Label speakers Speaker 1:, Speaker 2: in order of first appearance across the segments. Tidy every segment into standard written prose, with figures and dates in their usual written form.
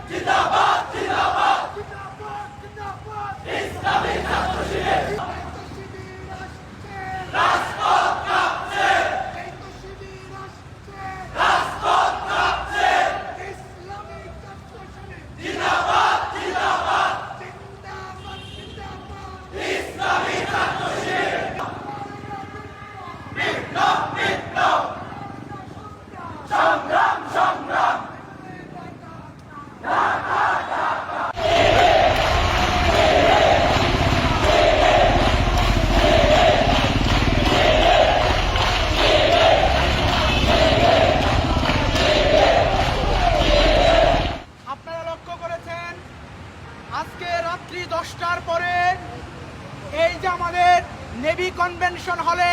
Speaker 1: জিন্দাবাদ জিন্দাবাদ জিন্দাবাদ ইসলামী ছাত্র শিবির রাজপথ কাঁপছে রাজপথ কাঁপছে ইসলামী ছাত্র শিবির জিন্দাবাদ জিন্দাবাদ জিন্দাবাদ জিন্দাবাদ ইসলামী ছাত্র শিবির বিপ্লব বিপ্লব সংগ্রাম সংগ্রাম
Speaker 2: আপনারা লক্ষ্য করেছেন আজকে রাত্রি 10টার পরে এই যে আমাদের নেভি কনভেনশন হলে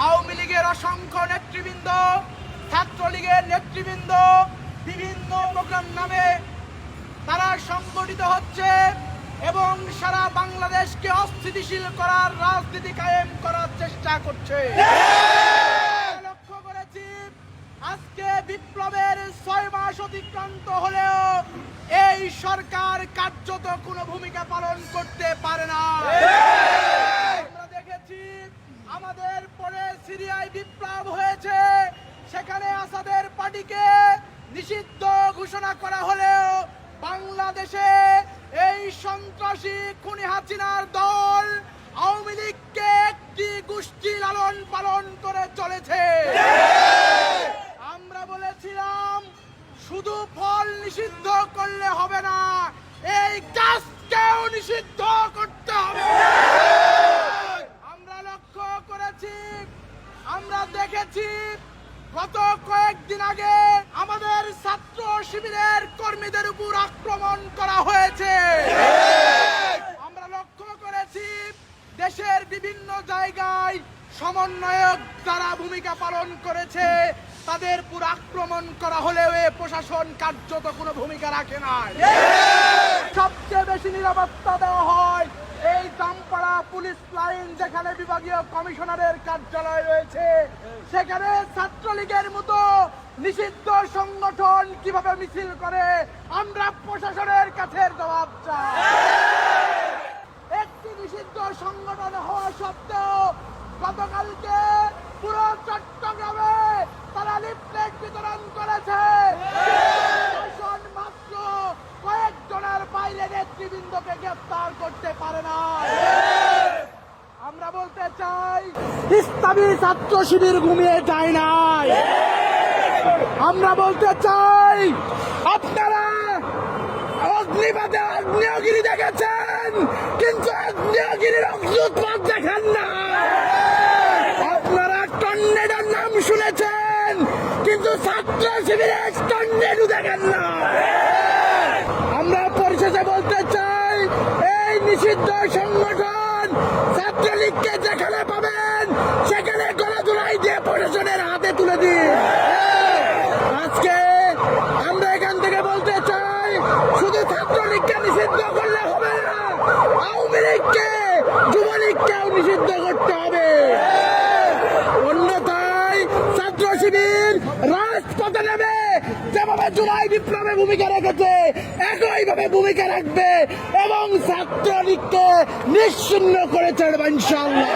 Speaker 2: আওয়ামী লীগের অসংখ্য নেতৃবৃন্দ, ছাত্রলীগের নেতৃবৃন্দ বিভিন্ন প্রোগ্রাম নামে তারা সংগঠিত হচ্ছে এবং সারা বাংলাদেশকে অস্থিতিশীল করার রাজনীতি কায়েম করার চেষ্টা করছে। লক্ষ্য করেছি আজকে বিপ্লবের 6 মাস অতিক্রান্ত হলেও এই সরকার কার্যত কোনো ভূমিকা পালন করতে পারে না। আমরা দেখেছি আমাদের পরে সিরিয়ায় বিপ্লব হয়েছে, সেখানে আসাদের পার্টিকে নিষিদ্ধ ঘোষণা করা হলেও বাংলাদেশে এই সন্ত্রাসী খুনি হাসিনার দল আওয়ামী লীগকে একটি গোষ্ঠী লালন পালন করে চলেছে। আমরা বলেছিলাম শুধু ফল নিষিদ্ধ করলে হবে না, এই গাছকেও নিষিদ্ধ করতে হবে। আমরা লক্ষ্য করেছি, আমরা দেখেছি গত কয়েকদিন আগে আমাদের ছাত্র শিবিরের কর্মীদের উপর আক্রমণ করা হয়েছে। আমরা লক্ষ্য করেছি দেশের বিভিন্ন জায়গায় সমন্বয়ক যারা ভূমিকা পালন করেছে তাদের উপর আক্রমণ করা হলেও প্রশাসন কার্যত কোনো ভূমিকা রাখে না। সবচেয়ে বেশি নিরাপত্তা দেওয়া হয় এই জামপাড়া পুলিশ লাইন, যেখানে বিভাগীয় কমিশনারের কার্যালয় রয়েছে, সেখানে ছাত্রলীগের মতো নিষিদ্ধ সংগঠন কিভাবে মিছিল করে আমরা প্রশাসনের কাছে জবাব চাই। একটি নিষিদ্ধ সংগঠন হওয়া সত্ত্বেও গতকালকে পুরো চট্টগ্রামে তারা লিফলেট বিতরণ করেছে। প্রশাসন মাত্র কয়েকজনের বাইরে নেতৃবৃন্দকে গ্রেফতার করতে পারে না। আমরা বলতে চাই ইসলামী ছাত্র শিবির ঘুমিয়ে যায় নাই। আমরা বলতে চাই আপনারা অগ্নিবাদে আগ্নেয়গিরি দেখেছেন, কিন্তু আগ্নেয়গিরির অগ্নুৎপাত দেখেন না। আপনারা টর্নেডোর নাম শুনেছেন, কিন্তু ছাত্র শিবিরের টর্নেডো দেখেন না। আমরা পরিশেষে বলতে চাই এই নিষিদ্ধ সংগঠন ছাত্রলীগকে যেখানে পাবেন সেখানে গলাধুলাই দিয়ে প্রশাসনের হাতে তুলে দিন। আজকে আমরা এখান থেকে বলতে চাই শুধু ছাত্রলীগকে নিষিদ্ধ করলে হবে না, আওয়ামী লীগকে যুবলীগকেও নিষিদ্ধ করতে হবে। অন্যথায় ছাত্র শিবির রাজপথে নেবে, যেভাবে জুলাই বিপ্লবে ভূমিকা রেখেছে একইভাবে ভূমিকা রাখবে এবং ছাত্রলীগকে নিশ্চিহ্ন করে ছাড়বে ইনশাআল্লাহ।